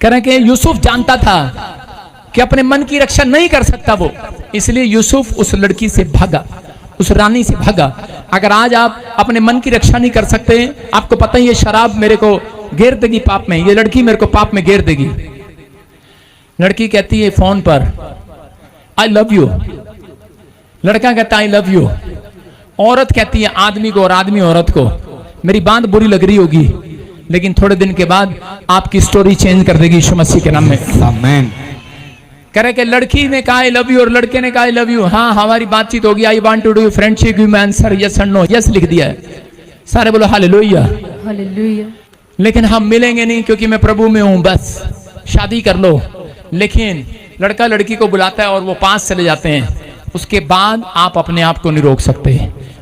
कह रहे कि यूसुफ जानता था कि अपने मन की रक्षा नहीं कर सकता वो, इसलिए यूसुफ उस लड़की से भागा, उस रानी से भागा। अगर आज आप अपने मन की रक्षा नहीं कर सकते, आपको पता है ये शराब मेरे को घेर देगी पाप में, ये लड़की मेरे को पाप में घेर देगी। लड़की कहती है फोन पर आई लव यू, लड़का कहता है आई लव यू। औरत कहती है आदमी को और आदमी औरत को, मेरी बात बुरी लग रही होगी लेकिन थोड़े दिन के बाद आपकी स्टोरी चेंज कर देगी यीशु मसीह के नाम में, आमीन। कह रहे कि लड़की ने कहा आई लव यू और लड़के ने कहा आई लव यू। हाँ हमारी बातचीत होगी, I want to do friendship, you मैं आंसर यस और नो, यस लिख दिया है। सारे बोलो हालेलुया, हालेलुया। लेकिन हम मिलेंगे नहीं क्योंकि मैं प्रभु में हूं, बस शादी कर लो। लेकिन लड़का लड़की को बुलाता है और वो पास चले जाते हैं, उसके बाद आप अपने आप को नहीं रोक सकते।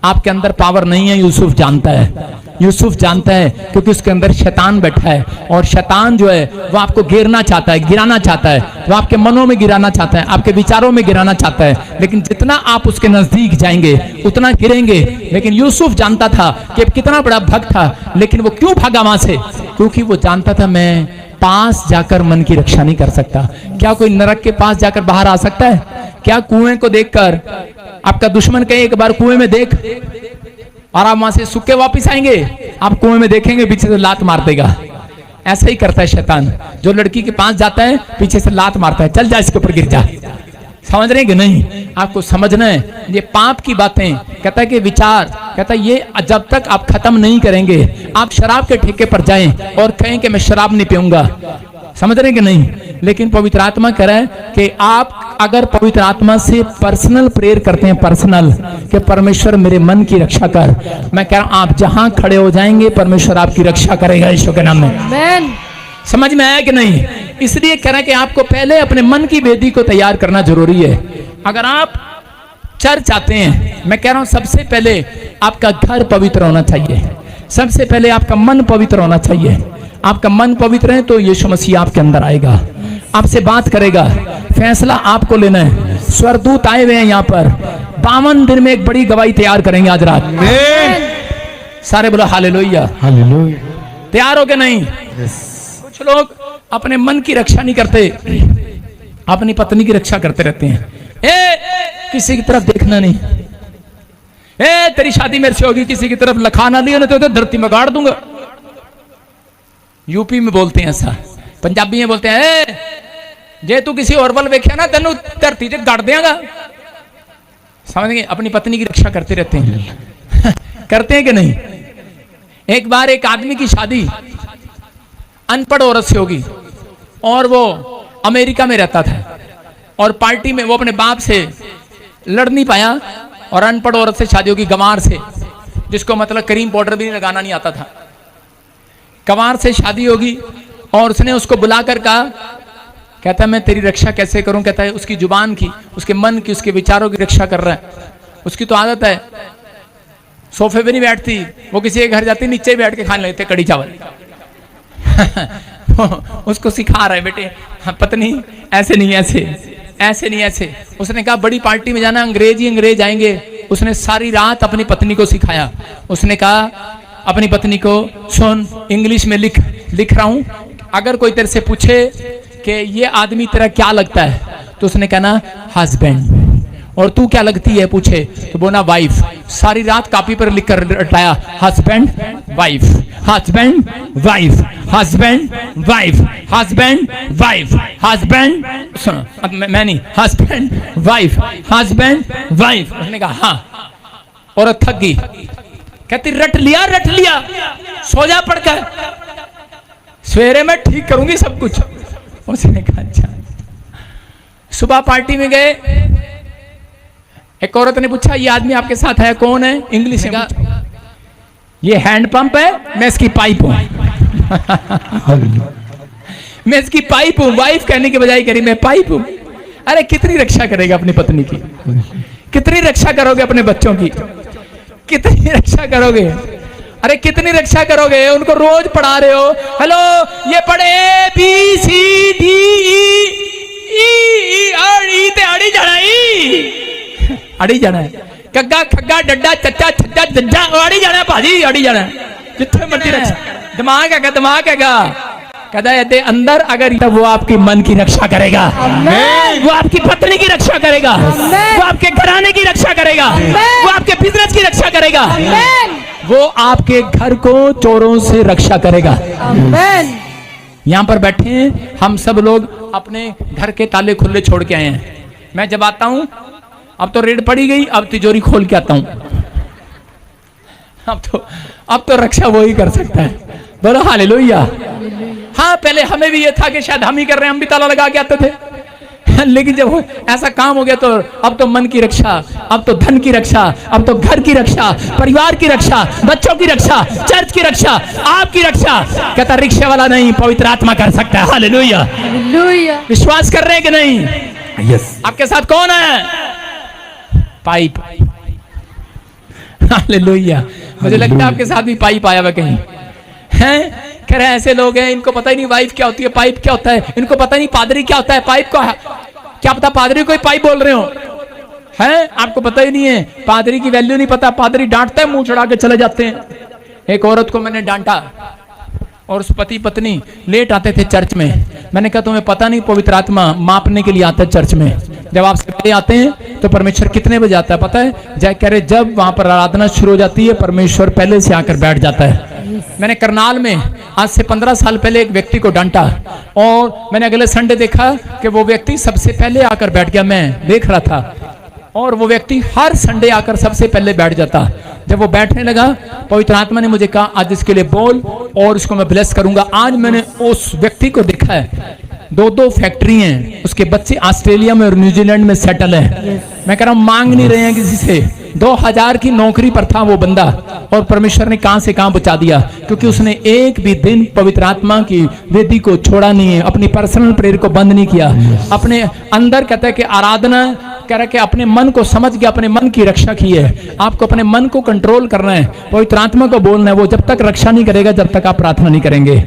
आपके अंदर पावर नहीं है, यूसुफ जानता है, यूसुफ जानता है क्योंकि उसके अंदर शैतान बैठा है और शैतान जो है वो आपको घेरना चाहता है, गिराना चाहता है, वो आपके मनों में गिराना चाहता है, आपके विचारों में गिराना चाहता है। लेकिन जितना आप उसके नजदीक जाएंगे उतना गिरेंगे। लेकिन यूसुफ जानता था कि कितना बड़ा भक्त था, लेकिन वो क्यों भागा वहां से? क्योंकि वो जानता था मैं पास जाकर मन की रक्षा नहीं कर सकता। क्या कोई नरक के पास जाकर बाहर आ सकता है? क्या कुएं को देखकर आपका दुश्मन कहे एक बार कुएं में देख, और आप वहां से सूखे वापस आएंगे? आप कुएं में देखेंगे पीछे से लात मार देगा। ऐसा ही करता है शैतान, जो लड़की के पास जाता है पीछे से लात मारता है, चल जा इसके ऊपर गिर जा। समझ रहे हैं कि नहीं? आपको समझना है ये पाप की बातें। कहता है कि विचार, कहता है ये जब तक आप खत्म नहीं करेंगे, आप शराब के ठेके पर जाएं और कहें कि मैं शराब नहीं पीऊंगा, समझ रहे हैं कि नहीं? लेकिन पवित्र आत्मा कह रहा है कि आप अगर पवित्र आत्मा से पर्सनल प्रेयर करते हैं, पर्सनल, कि परमेश्वर मेरे मन की रक्षा कर, मैं कह रहा हूं आप जहां खड़े हो जाएंगे परमेश्वर आपकी रक्षा करेगा यीशु के नाम में। आमीन। समझ में आया कि नहीं? इसलिए कह रहा है कि आपको पहले अपने मन की वेदी को तैयार करना जरूरी है। अगर आप चर्च आते हैं, मैं कह रहा हूं सबसे पहले आपका घर पवित्र होना चाहिए, सबसे पहले आपका मन पवित्र होना चाहिए। आपका मन पवित्र है तो यीशु मसीह आपके अंदर आएगा, आपसे बात करेगा, फैसला आपको लेना है। स्वर्गदूत आए हुए हैं यहाँ पर, 52 दिन में एक बड़ी गवाही तैयार करेंगे आज रात। सारे बोलो हालेलुया, हालेलुया। तैयार हो के नहीं? कुछ लोग अपने मन की रक्षा नहीं करते, अपनी पत्नी की रक्षा करते रहते हैं। किसी की तरफ देखना नहीं, तेरी शादी मेरे से होगी, किसी की तरफ लखाना लिया नहीं तो धरती में गाड़ दूंगा। यूपी में बोलते हैं ऐसा, पंजाबी में बोलते हैं जे तू किसी और वल वेख्या ना तेन धरती से गाड़ देगा। समझ गए? अपनी पत्नी की रक्षा करते रहते हैं करते हैं कि नहीं? एक बार एक आदमी की शादी अनपढ़ औरत से होगी और वो अमेरिका में रहता था और पार्टी में वो अपने बाप से लड़ नहीं पाया और अनपढ़ औरत से शादी होगी, गंवार से, जिसको मतलब क्रीम पाउडर भी लगाना नहीं आता था। गंवार से शादी होगी और उसने उसको बुलाकर कहा, कहता है मैं तेरी रक्षा कैसे करूं? कहता है उसकी जुबान की, उसके मन की, उसके विचारों की रक्षा कर रहा है। उसकी तो आदत है सोफे पे नहीं बैठती, वो किसी के घर जाती नीचे बैठ के खाने लेते कड़ी चावल उसको सिखा रहा है बेटे पत्नी ऐसे नहीं, ऐसे नहीं, ऐसे। उसने कहा बड़ी पार्टी में जाना, अंग्रेज ही अंग्रेज आएंगे। उसने सारी रात अपनी पत्नी को सिखाया। उसने कहा अपनी पत्नी को सुन, इंग्लिश में लिख रहा हूं, अगर कोई तेरे से पूछे कि ये आदमी तेरा क्या लगता है तो उसने कहना हस्बैंड, और तू क्या लगती है पूछे तो बोला वाइफ। सारी रात कॉपी पर लिख कर रटाया husband wife, husband wife, husband wife, husband wife, husband, सुनो मैं नहीं, हस्बैंड वाइफ, हस्बैंड वाइफ। उसने कहा हाँ, औरत थक गई, कहती रट लिया, सो जा पड़कर, सवेरे मैं ठीक करूंगी सब कुछ। उसने कहा अच्छा। सुबह पार्टी में गए, एक औरत ने पूछा ये आदमी आपके साथ है कौन है? इंग्लिश में कहा ये हैंड पंप है, मैं इसकी पाइप हूं मैं इसकी पाइप हूं। वाइफ कहने के बजाय कह रही मैं पाइप हूं। अरे कितनी रक्षा करेगा अपनी पत्नी की? कितनी रक्षा करोगे अपने बच्चों की? कितनी रक्षा करोगे? अरे कितनी रक्षा करोगे? उनको रोज पढ़ा रहे हो, हेलो ये पढ़े ABCD ई ते अड़ी जाना, अड़ी जाना है, कग्गा खग्गा डड्डा चच्चा छज्जा जज्जा अड़ी जाना भाजी, अड़ी जाना जिथे मर्जी रक्षा। दिमाग हैगा, दिमाग हैगा, कहता है यदि अंदर अगर तब वो आपकी मन की रक्षा करेगा, वो आपकी पत्नी की रक्षा करेगा, वो आपके घराने की रक्षा करेगा, वो आपके बिजनेस की रक्षा करेगा, वो आपके घर को चोरों से रक्षा करेगा। यहाँ पर बैठे हैं हम सब लोग अपने घर के ताले खुले छोड़ के आए हैं। मैं जब आता हूं, अब तो रेड पड़ी गई, अब तिजोरी खोल के आता हूं। अब तो रक्षा वो ही कर सकता है। बोलो हालेलुया। हाँ, पहले हमें भी ये था कि शायद हम ही कर रहे हैं, हम भी ताला लगा के आते थे। लेकिन जब ऐसा काम हो गया तो अब तो मन की रक्षा, अब तो धन की रक्षा, अब तो घर की रक्षा, परिवार की रक्षा, बच्चों की रक्षा, चर्च की रक्षा, आपकी रक्षा। कहता रिक्शे वाला नहीं, पवित्र आत्मा कर सकता है। हालेलुया। विश्वास कर रहे हैं कि नहीं? यस। आपके साथ कौन है? पाइप। हालेलुया। मुझे लगता है आपके साथ भी पाइप आया हुआ कहीं हैं। कह रहे ऐसे लोग हैं, इनको पता ही नहीं वाइफ क्या होती है, पाइप क्या होता है, इनको पता नहीं पादरी क्या होता है, पाइप का क्या पता पादरी को पाइप बोल रहे हो हैं। आपको पता ही नहीं है, पादरी की वैल्यू नहीं पता। पादरी डांटता है, मुंह चढ़ा के चले जाते हैं। एक औरत को मैंने डांटा और उस पति पत्नी लेट आते थे चर्च में। मैंने कहा तुम्हें पता नहीं पवित्र आत्मा मापने के लिए आता है चर्च में। जब आप सबके आते हैं तो परमेश्वर कितने बजे आता है पता है? कह रहे जब वहां पर आराधना शुरू हो जाती है परमेश्वर पहले से आकर बैठ जाता है। मैंने करनाल में आज से 15 साल पहले एक व्यक्ति को डांटा और मैंने अगले संडे देखा कि वो व्यक्ति सबसे पहले आकर बैठ गया। मैं देख रहा था और वो व्यक्ति हर संडे आकर सबसे पहले बैठ जाता। जब वो बैठने लगा, पवित्र आत्मा ने मुझे कहा आज इसके लिए बोल और उसको मैं ब्लेस करूंगा। आज मैंने उस व्यक्ति को देखा है, 2 फैक्ट्री हैं, उसके बच्चे ऑस्ट्रेलिया में और न्यूजीलैंड में सेटल है। मैं कह रहा हूं मांग नहीं रहे हैं किसी से। 2000 की नौकरी पर था वो बंदा और परमेश्वर ने कहां से कहां पहुंचा दिया, क्योंकि उसने एक भी दिन पवित्र आत्मा की वेदी को छोड़ा नहीं है, अपनी पर्सनल प्रेयर को बंद नहीं किया। अपने अंदर कहता है कि आराधना कह रहा है कि अपने मन को समझ के अपने मन की रक्षा की है। आपको अपने मन को कंट्रोल करना है, पवित्र आत्मा को बोलना है। वो जब तक रक्षा नहीं करेगा जब तक आप प्रार्थना नहीं करेंगे।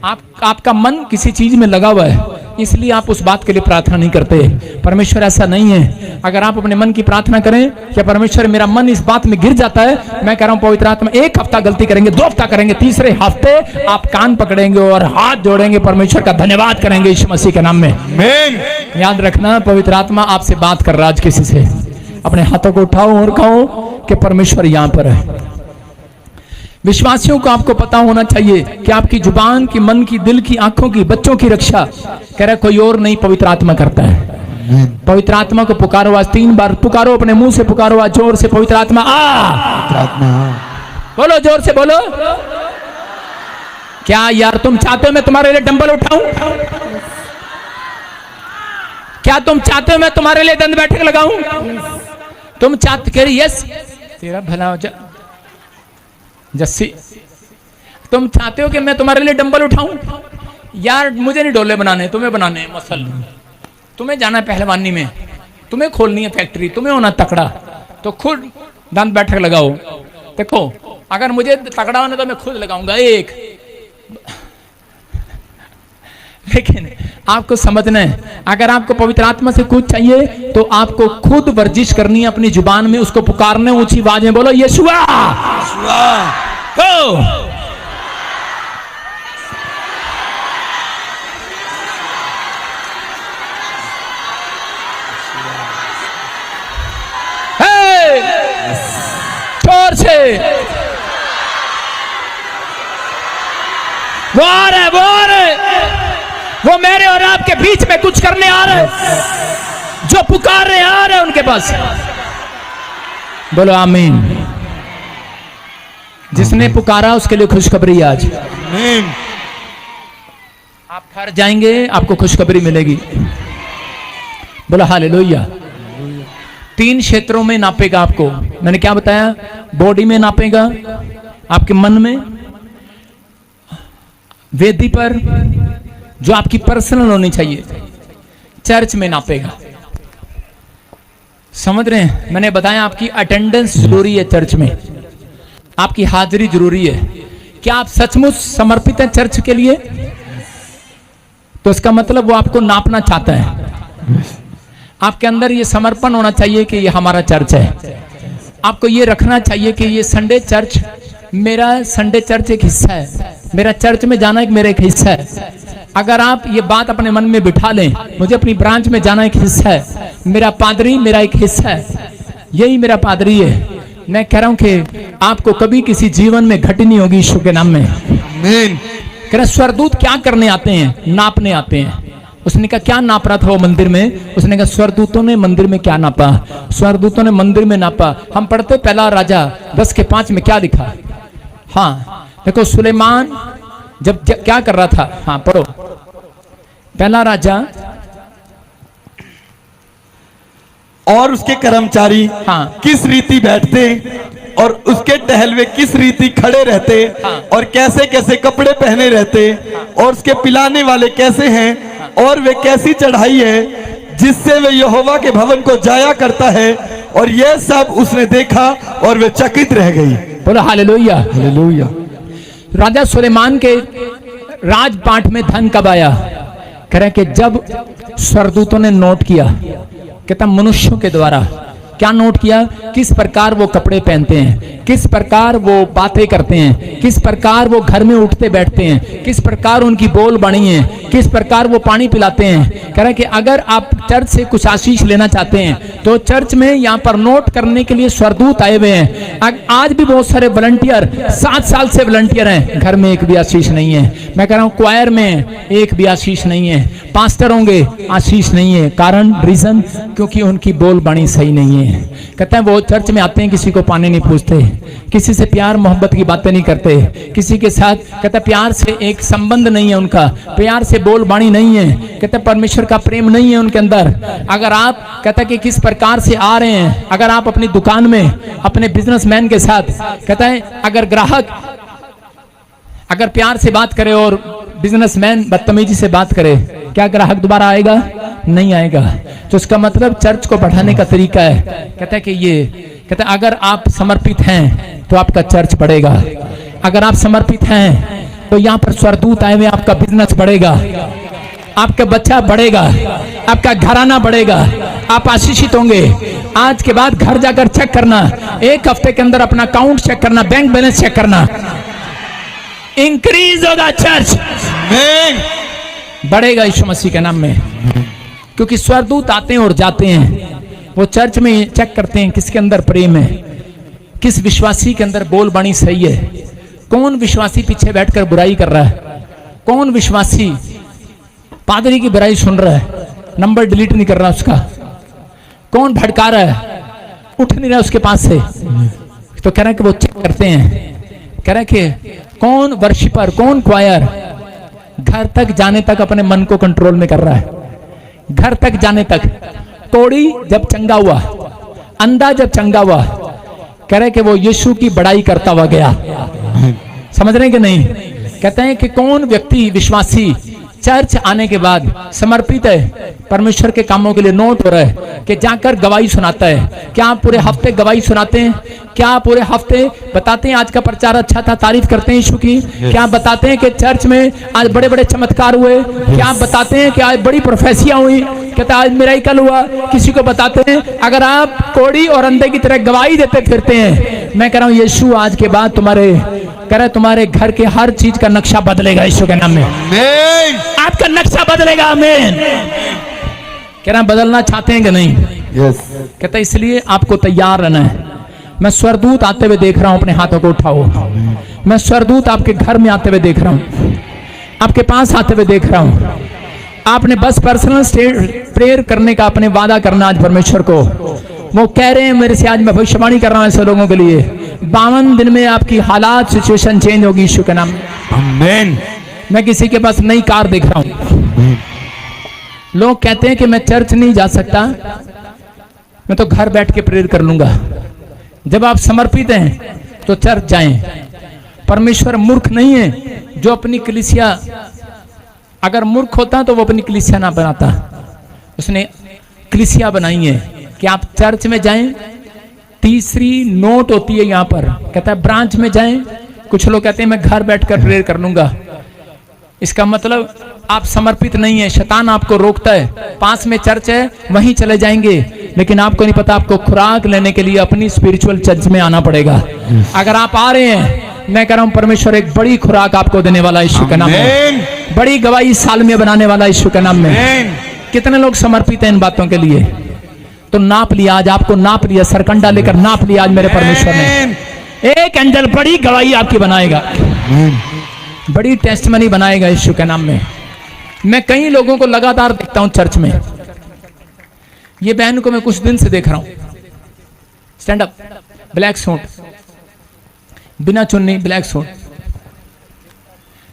आपका मन किसी चीज में लगा हुआ है, इसलिए आप उस बात के लिए प्रार्थना नहीं करते। परमेश्वर ऐसा नहीं है। अगर आप अपने मन की प्रार्थना करें कि परमेश्वर मेरा मन इस बात में गिर जाता है, मैं कह रहा हूं पवित्र आत्मा 1 हफ्ता गलती करेंगे, 2 हफ्ता करेंगे, तीसरे हफ्ते आप कान पकड़ेंगे और हाथ जोड़ेंगे, परमेश्वर का धन्यवाद करेंगे यीशु मसीह के नाम में। आमीन। याद रखना पवित्र आत्मा आपसे बात कर रहा है आज किसी से। अपने हाथों को उठाओ और कहो कि परमेश्वर यहां पर है। विश्वासियों को आपको पता होना चाहिए कि आपकी जुबान की, मन की, दिल की, आंखों की, बच्चों की रक्षा कह रहा कोई और नहीं, पवित्र आत्मा करता है। पवित्र आत्मा को पुकारो, आज 3 बार पुकारो, अपने मुंह से पुकारो, आज जोर से पवित्र आत्मा बोलो, जोर से बोलो। क्या यार तुम चाहते हो मैं तुम्हारे लिए डंबल उठाऊं? क्या तुम चाहते हो मैं तुम्हारे लिए दंड बैठक लगाऊं? तुम चाहते कह रही यस तेरा भला हो जाए जस्सी, तुम चाहते हो कि मैं तुम्हारे लिए डंबल उठाऊं? यार मुझे नहीं डोले बनाने, तुम्हें बनाने हैं मसल। तुम्हें जाना है पहलवानी में, तुम्हें खोलनी है फैक्ट्री, तुम्हें होना तकड़ा, तो खुद दंड बैठक लगाओ। देखो अगर मुझे तकड़ा होना तो मैं खुद लगाऊंगा एक। लेकिन आपको समझना है, अगर आपको पवित्र आत्मा से कुछ चाहिए तो आपको खुद वर्जिश करनी है अपनी जुबान में, उसको पुकारने, ऊंची आवाज में बोलो यीशुआ हो। जोर से वो आ रहे, वो आ रहे, वो मेरे और आपके बीच में कुछ करने आ रहे, जो पुकार रहे आ रहे उनके पास। बोलो आमीन। जिसने पुकारा उसके लिए खुशखबरी आज। आमीन। आप घर जाएंगे आपको खुशखबरी मिलेगी। बोलो हालेलुया। 3 क्षेत्रों में नापेगा आपको। मैंने क्या बताया? बॉडी में नापेगा, आपके मन में, वेदी पर जो आपकी पर्सनल होनी चाहिए, चर्च में नापेगा। समझ रहे हैं? मैंने बताया आपकी अटेंडेंस जरूरी है, चर्च में आपकी हाजिरी जरूरी है। क्या आप सचमुच समर्पित हैं चर्च के लिए? तो इसका मतलब वो आपको नापना चाहता है। आपके अंदर ये समर्पण होना चाहिए कि ये हमारा चर्च है। आपको ये रखना चाहिए कि ये संडे चर्च मेरा संडे चर्च एक हिस्सा है, मेरा चर्च में जाना एक मेरा एक हिस्सा है। अगर आप ये बात अपने मन में बिठा लें, मुझे अपनी ब्रांच में जाना एक हिस्सा है, मेरा पादरी मेरा एक हिस्सा है, यही मेरा पादरी है। मैं कह रहा हूं कि आपको कभी किसी जीवन में घटी नहीं होगी यीशु के नाम में। आमीन। कह रहा स्वर्गदूत क्या करने आते हैं? नापने आते हैं। उसने कहा क्या नाप रहा था वो मंदिर में? उसने कहा स्वर्गदूतों ने मंदिर में क्या नापा? स्वर्गदूतों ने मंदिर में नापा। हम पढ़ते पहला राजा 10:5 में क्या लिखा? हाँ देखो, सुलेमान जब क्या कर रहा था, हाँ पढ़ो, पहला राजा। और उसके कर्मचारी हाँ। किस रीति बैठते और उसके टहलवे किस रीति खड़े रहते, हाँ। और कैसे कैसे कपड़े पहने रहते, और उसके पिलाने वाले कैसे हैं, और वे कैसी चढ़ाई है जिससे वे यहोवा के भवन को जाया करता है। और यह सब उसने देखा और वे चकित रह गई। बोलो हालेलुया। हालेलुया। राजा सुलेमान के राजपाट में धन कब आया? कह रहे कि जब स्वर्गदूतों ने नोट किया, कहता मनुष्यों के द्वारा क्या नोट किया, किस प्रकार वो कपड़े पहनते हैं, किस प्रकार वो बातें करते हैं, किस प्रकार वो घर में उठते बैठते हैं, किस प्रकार उनकी बोल बनी है, किस प्रकार वो पानी पिलाते हैं। कह रहे कि अगर आप चर्च से कुछ आशीष लेना चाहते हैं तो चर्च में यहाँ पर नोट करने के लिए स्वर्गदूत आए हुए हैं। आज भी बहुत सारे वॉलंटियर 7 साल से वॉलंटियर हैं, घर में एक भी आशीष नहीं है। मैं कह रहा हूँ क्वायर में एक भी आशीष नहीं है, पास्टर होंगे आशीष नहीं है। कारण रीजन क्योंकि उनकी बोल बाणी सही नहीं है। कहते हैं वो चर्च में आते हैं, किसी को पानी नहीं पूछते, किसी से प्यार मोहब्बत की बातें नहीं करते, किसी के साथ कहते प्यार से एक संबंध नहीं है उनका, प्यार से बोल बाणी नहीं है। कहते परमेश्वर का प्रेम नहीं है उनके अंदर। अगर आप कहते कि किस प्रकार से आ रहे हैं, अगर आप अपनी दुकान में अपने बिजनेसमैन के साथ कहता है अगर ग्राहक अगर प्यार से बात करे और बिजनेसमैन बदतमीजी से बात करे, क्या ग्राहक दोबारा आएगा? नहीं आएगा। तो इसका मतलब चर्च को बढ़ाने का तरीका है। कहता है कि ये कहता है अगर आप समर्पित हैं तो आपका चर्च बढ़ेगा, अगर आप समर्पित हैं तो यहाँ पर स्वर्गदूत आए हुए, आपका बिजनेस बढ़ेगा, आपका बच्चा बढ़ेगा, आपका घराना बढ़ेगा, आप आशीषित होंगे। आज के बाद घर जाकर चेक करना, एक हफ्ते के अंदर अपना अकाउंट चेक करना, बैंक बैलेंस चेक करना, इंक्रीज होगा चर्च, बढ़ेगा यीशु मसीह के नाम में। क्योंकि स्वर्गदूत आते हैं और जाते हैं, वो चर्च में चेक करते हैं किसके अंदर प्रेम है, किस विश्वासी के अंदर बोल बाणी सही है, कौन विश्वासी पीछे बैठकर बुराई कर रहा है, कौन विश्वासी पादरी की बुराई सुन रहा है, नंबर डिलीट नहीं कर रहा उसका, कौन भड़का रहा है, उठ नहीं रहा उसके पास से। तो कह रहे हैं कि वो चेक करते हैं। कह रहे हैं कि कौन वर्शिपर, कौन क्वायर घर तक जाने तक अपने मन को कंट्रोल में कर रहा है, घर तक जाने तक। कोड़ी जब चंगा हुआ, अंधा जब चंगा हुआ, कह रहे कि वो यीशु की बड़ाई करता हुआ गया। समझ रहे कि नहीं? कहते हैं कि कौन व्यक्ति विश्वासी चर्च आने के बाद समर्पित है, परमेश्वर के कामों के लिए नोट हो रहा है कि जाकर गवाही सुनाता है। क्या आप पूरे हफ्ते गवाही सुनाते हैं? क्या आप पूरे हफ्ते बताते हैं आज का प्रचार अच्छा था, तारीफ करते हैं यीशु की? क्या आप बताते हैं कि चर्च में आज बड़े बड़े चमत्कार हुए? क्या आप बताते हैं कि आज बड़ी प्रोफेसियां हुई? कहता आज मिरेकल हुआ? किसी को बताते हैं? अगर आप कोड़ी और अंधे की तरह गवाही देते फिरते हैं, मैं कह रहा हूँ यीशु आज के बाद तुम्हारे घर के हर चीज का नक्शा बदलेगा यीशु के नाम में। आपका नक्शा बदलेगा। आमीन। कह रहा बदलना चाहते हैं कि नहीं? यस। कहता इसलिए आपको तैयार रहना है। मैं स्वर्गदूत आते हुए देख रहा हूं, अपने हाथों को उठाओ। मैं स्वर्गदूत आपके घर में आते हुए देख रहा हूं, आपके पास आते हुए देख रहा हूं। आपने बस पर्सनल प्रेयर करने का अपने वादा करना आज परमेश्वर को। वो कह रहे हैं मेरे से, आज मैं भविष्यवाणी कर रहा हूं ऐसे लोगों के लिए, 52 दिन में आपकी हालात सिचुएशन चेंज होगी यीशु के नाम में। आमीन। मैं किसी के पास नई कार देख रहा हूं। लोग कहते हैं कि मैं चर्च नहीं जा सकता, मैं तो घर बैठ के प्रेयर कर लूंगा। जब आप समर्पित हैं तो चर्च जाएं। परमेश्वर मूर्ख नहीं है जो अपनी कलीसिया, अगर मूर्ख होता तो वो अपनी कलीसिया ना बनाता। उसने कलीसिया बनाई है कि आप चर्च में जाएं। तीसरी नोट होती है यहाँ पर, कहता है ब्रांच में जाएं। कुछ लोग कहते हैं मैं घर बैठकर प्रेयर कर लूंगा। इसका मतलब आप समर्पित नहीं है, शैतान आपको रोकता है। पास में चर्च है वहीं चले जाएंगे, लेकिन आपको नहीं पता आपको खुराक लेने के लिए अपनी स्पिरिचुअल चर्च में आना पड़ेगा। अगर आप आ रहे हैं मैं कह रहा हूं परमेश्वर एक बड़ी खुराक आपको देने वाला है यीशु के नाम में, बड़ी गवाही इस साल में बनाने वाला है यीशु के नाम में। कितने लोग समर्पित हैं इन बातों के लिए? तो नाप लिया, आज आपको नाप लिया, सरकंडा लेकर नाप लिया आज मेरे परमेश्वर ने। एक एंजल बड़ी गवाही आपकी बनाएगा, बड़ी टेस्टमनी बनाएगा यीशु के नाम में। मैं कई लोगों को लगातार देखता हूं चर्च में। ये बहन को मैं कुछ दिन से देख रहा हूं, स्टैंड अप, ब्लैक सूट, बिना चुन्नी, ब्लैक सूट।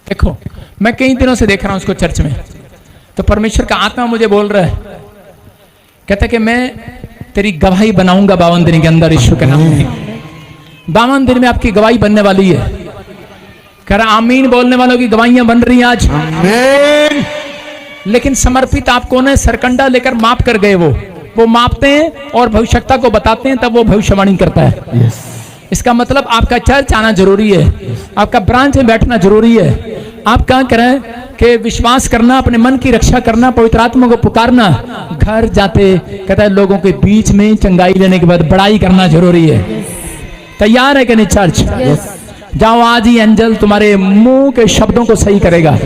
देखो मैं कई दिनों से देख रहा हूं उसको चर्च में। तो परमेश्वर का आत्मा मुझे बोल रहा है, कहता है कि मैं तेरी गवाही बनाऊंगा 52 दिन के अंदर यीशु के नाम में। 52 दिन में आपकी गवाही बनने वाली है। कह रहा आमीन बोलने वालों की गवाहियां बन रही हैं आज। आमीन। लेकिन समर्पित आप कौन है? सरकंडा लेकर माप कर गए, वो मापते हैं और भविष्यता को बताते हैं, तब वो भविष्यवाणी करता है। इसका मतलब आपका चर्च आना जरूरी है, आपका ब्रांच में बैठना जरूरी है। आप क्या करें कि विश्वास करना, अपने मन की रक्षा करना, पवित्र आत्मा को पुकारना, घर जाते कहता है लोगों के बीच में चंगाई लेने के बाद बड़ाई करना जरूरी है। तैयार है कि नहीं चर्च? जाओ आज ही एंजल तुम्हारे मुंह के शब्दों को सही करेगा।